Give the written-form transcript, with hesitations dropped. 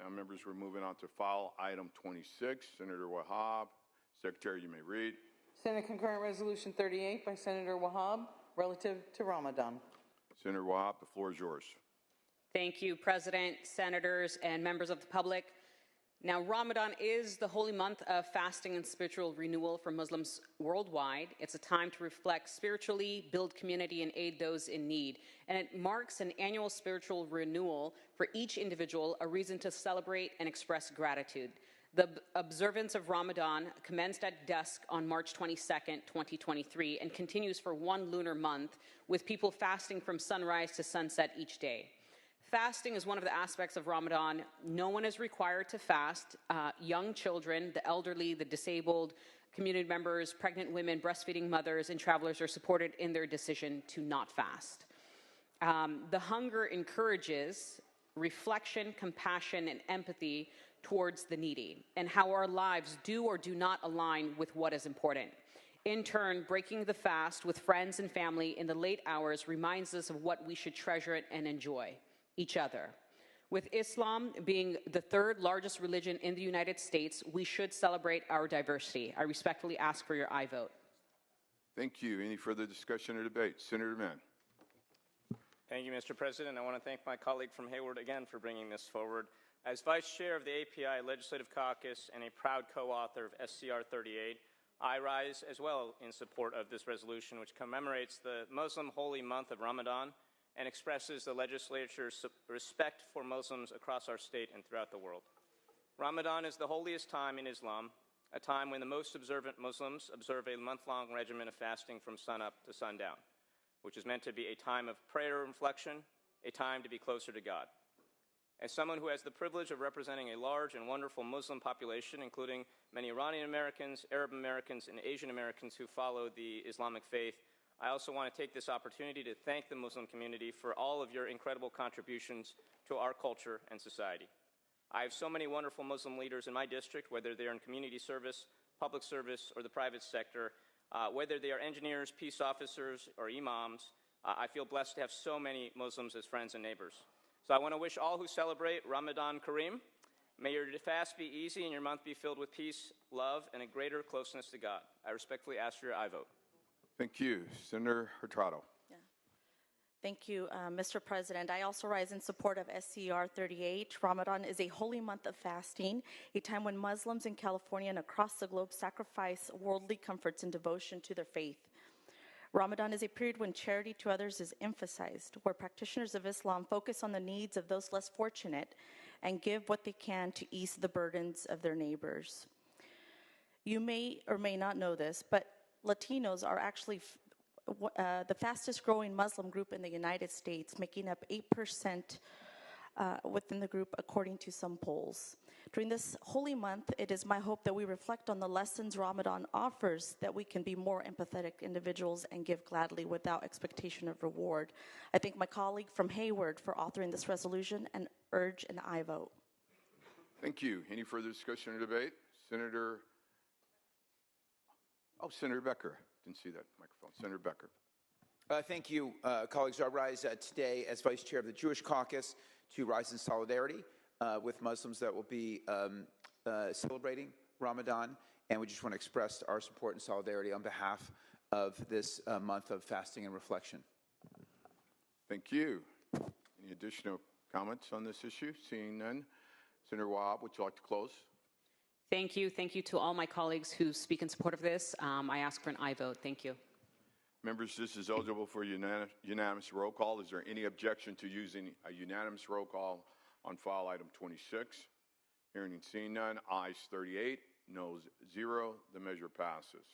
Now, members, we're moving on to file item 26. Senator Wahab. Secretary, you may read. Senate Concurrent Resolution 38 by Senator Wahab, relative to Ramadan. Senator Wahab, the floor is yours. Thank you, President, senators, and members of the public. Now, Ramadan is the holy month of fasting and spiritual renewal for Muslims worldwide. It's a time to reflect spiritually, build community, and aid those in need. And it marks an annual spiritual renewal for each individual, a reason to celebrate and express gratitude. The observance of Ramadan commenced at dusk on March 22nd, 2023, and continues for one lunar month, with people fasting from sunrise to sunset each day. Fasting is one of the aspects of Ramadan. No one is required to fast. Young children, the elderly, the disabled, community members, pregnant women, breastfeeding mothers, and travelers are supported in their decision to not fast. The hunger encourages reflection, compassion, and empathy towards the needy, and how our lives do or do not align with what is important. In turn, breaking the fast with friends and family in the late hours reminds us of what we should treasure and enjoy: each other. With Islam being the third largest religion in the United States, we should celebrate our diversity. I respectfully ask for your aye vote. Thank you. Any further discussion or debate? Senator Mann. Thank you, Mr. President. I want to thank my colleague from Hayward again for bringing this forward. As Vice Chair of the API Legislative Caucus and a proud co-author of SCR 38, I rise as well in support of this resolution, which commemorates the Muslim holy month of Ramadan and expresses the legislature's respect for Muslims across our state and throughout the world. Ramadan is the holiest time in Islam, a time when the most observant Muslims observe a month-long regimen of fasting from sunup to sundown, which is meant to be a time of prayer and reflection, a time to be closer to God. As someone who has the privilege of representing a large and wonderful Muslim population, including many Iranian Americans, Arab Americans, and Asian Americans who follow the Islamic faith, I also want to take this opportunity to thank the Muslim community for all of your incredible contributions to our culture and society. I have so many wonderful Muslim leaders in my district, whether they're in community service, public service, or the private sector, whether they are engineers, peace officers, or imams. I feel blessed to have so many Muslims as friends and neighbors. So I want to wish all who celebrate Ramadan Kareem, may your fast be easy and your month be filled with peace, love, and a greater closeness to God. I respectfully ask for your aye vote. Thank you. Senator Hurtado. Yeah. Thank you, Mr. President. I also rise in support of SCR 38. Ramadan is a holy month of fasting, a time when Muslims in California and across the globe sacrifice worldly comforts in devotion to their faith. Ramadan is a period when charity to others is emphasized, where practitioners of Islam focus on the needs of those less fortunate and give what they can to ease the burdens of their neighbors. You may or may not know this, but Latinos are actually the fastest growing Muslim group in the United States, making up 8% within the group, according to some polls. During this holy month, it is my hope that we reflect on the lessons Ramadan offers, that we can be more empathetic individuals and give gladly without expectation of reward. I thank my colleague from Hayward for authoring this resolution and urge an aye vote. Thank you. Any further discussion or debate? Senator Becker. Didn't see that microphone. Senator Becker. Thank you, colleagues. I rise today as Vice Chair of the Jewish Caucus to rise in solidarity with Muslims that will be celebrating Ramadan, and we just want to express our support and solidarity on behalf of this month of fasting and reflection. Thank you. Any additional comments on this issue? Seeing none. Senator Wahab, would you like to close? Thank you. Thank you to all my colleagues who speak in support of this. I ask for an aye vote. Thank you. Members, this is eligible for unanimous roll call. Is there any objection to using a unanimous roll call on file item 26? Hearing and seeing none, ayes 38, noes 0. The measure passes.